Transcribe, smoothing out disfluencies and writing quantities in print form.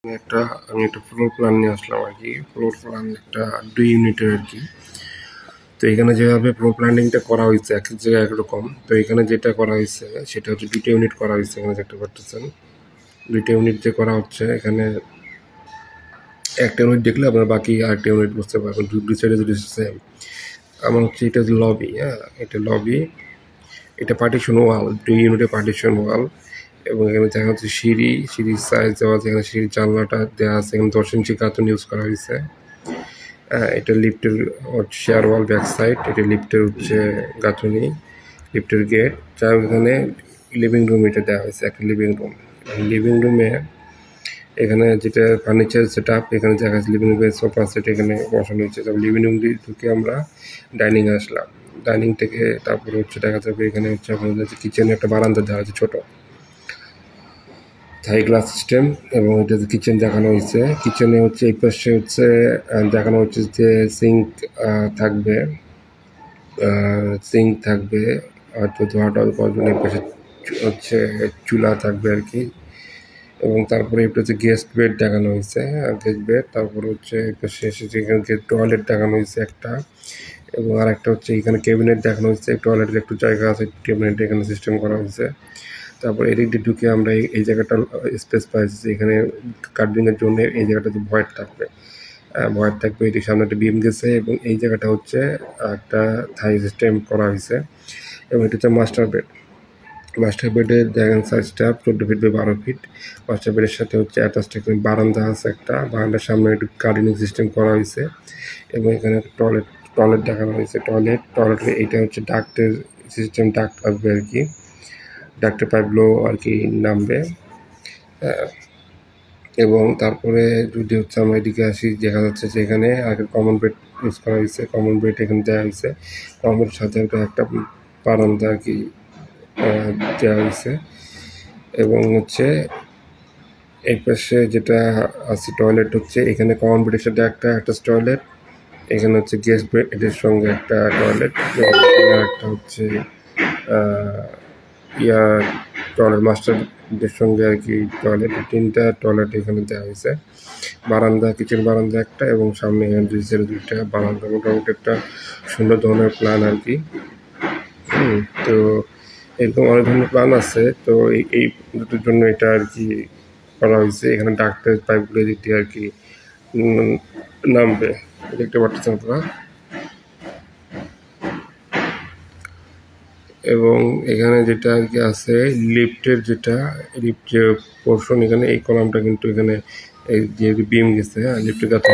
আমি একটা floor plan নিয়ে আসলাম আর কি। ফ্লোর প্ল্যান একটা 2 ইউনিটের আর কি। তো এখানে যেভাবে ফ্লোর প্ল্যানিংটা করা হয়েছে এক এক জায়গায় একরকম। তো এখানে যেটা করা হয়েছে সেটা হচ্ছে 2টা ইউনিট করা হয়েছে। এখানে দেখতে পাচ্ছেন 2টা ইউনিট যে করা হচ্ছে, এখানে একটা ইউনিট দেখলে আপনার বাকি আরেকটা ইউনিট বুঝতে পারবেন। দুই সাইডে যদি সেম। আমার হচ্ছে এটা লবি, হ্যাঁ এটা লবি, এটা পার্টিশন ওয়াল, 2 ইউনিটে পার্টিশন ওয়াল। এবং এখানে দেখা যাচ্ছে সিঁড়ির সাইজ দেওয়া আছে, এখানে সিঁড়ির জানলাটা দেওয়া আছে, এখানে 10 ইঞ্চি কার্টুন ইউজ করা হয়েছে। এটা লিফটের শেয়ার ওয়াল ব্যাক সাইড, এটা লিফটের হচ্ছে গাঁথুনি, লিফটের গেট। যার এখানে লিভিং রুম এটা দেওয়া হয়েছে, একটা লিভিং রুমে এখানে যেটা ফার্নিচার সেট আপ, এখানে দেখা যাচ্ছে লিভিং রুমের সোফা সেট এখানে বসানো হয়েছে। তারপর লিভিং রুম দিয়ে ঢুকে আমরা ডাইনিং আসলাম। ডাইনিং থেকে তারপরে হচ্ছে দেখা যাবে এখানে হচ্ছে আপনাদের কিচেনে একটা বারান্দা দেওয়া আছে ছোটো, থাই গ্লাস সিস্টেম। এবং এটা কিচেন দেখানো হয়েছে। কিচেনে হচ্ছে এই পাশে হচ্ছে দেখানো হচ্ছে যে সিঙ্ক থাকবে, হয়তো ধোয়া টল করবেন। এই পাশে হচ্ছে চুলা থাকবে আর কি। এবং তারপরে এটা হচ্ছে গেস্ট বেড দেখানো হয়েছে, গেস্ট বেড। তারপর হচ্ছে এই পাশে এসেছে এখানে টয়লেট দেখানো হয়েছে একটা, এবং আর একটা হচ্ছে এখানে ক্যাবিনেট দেখানো হয়েছে। টয়লেটের একটু জায়গা আছে, ক্যাবিনেট এখানে সিস্টেম করা হয়েছে। তারপর এদিক দিয়ে ঢুকে আমরা এই জায়গাটা স্পেস পাইছি, এখানে কার্ডিংয়ের জন্য এই জায়গাটাতে ভয়েড থাকবে, এটির সামনে একটা বিম গেছে। এবং এই জায়গাটা হচ্ছে একটা থাই সিস্টেম করা হয়েছে। এবং এটা হচ্ছে মাস্টার বেডের দেখেন সাইজটা 14 ফিট বাই 12 ফিট। মাস্টার বেডের সাথে হচ্ছে অ্যাটাচড একটা বারান্দা আছে, একটা বারান্দার সামনে একটু গার্ডেনিং সিস্টেম করা হয়েছে। এবং এখানে টয়লেট দেখানো হয়েছে। টয়লেটের এইটা হচ্ছে ডাক্টের সিস্টেম, ডাক্ট আসবে আর কি, ডাক্টের পাইপগুলো আর কি নামবে। এবং তারপরে যদি হচ্ছে আমরা এদিকে আসি, দেখা যাচ্ছে যে এখানে আগে কমন বেড ইউজ করা হয়েছে, কমন বেড এখানে দেওয়া হয়েছে। কমন বেডের সাথে একটা বারান্দা আর কি দেওয়া হয়েছে। এবং হচ্ছে এই পাশে যেটা আছে টয়লেট হচ্ছে এখানে কমন বেডের সাথে একটা টয়লেট, এখানে হচ্ছে গেস্ট বেড এদের সঙ্গে একটা টয়লেট, একটা হচ্ছে টয়লেট মাস্টারদের সঙ্গে আর কি টয়লেট। 3টা টয়লেট এখানে দেওয়া হয়েছে। বারান্দা, কিচেন বারান্দা একটা, এবং সামনে এখানে 2টা বারান্দা। মোটামুটি একটা সুন্দর ধরনের প্ল্যান আর কি। তো এরকম অনেক ধরনের প্ল্যান আছে। তো এই দুটোর জন্য এটা আর কি করা হয়েছে। এখানে ডাক্তার পাইপগুলো দিক দিয়ে আর কি নামবে, দেখতে পাচ্ছেন আপনারা। এবং এখানে যেটা আর কি আছে লিফটের লিফট যে পোর্শন, এখানে এই কলামটা কিন্তু এখানে এই যে বিম গেছে, হ্যাঁ লিফটের কাছে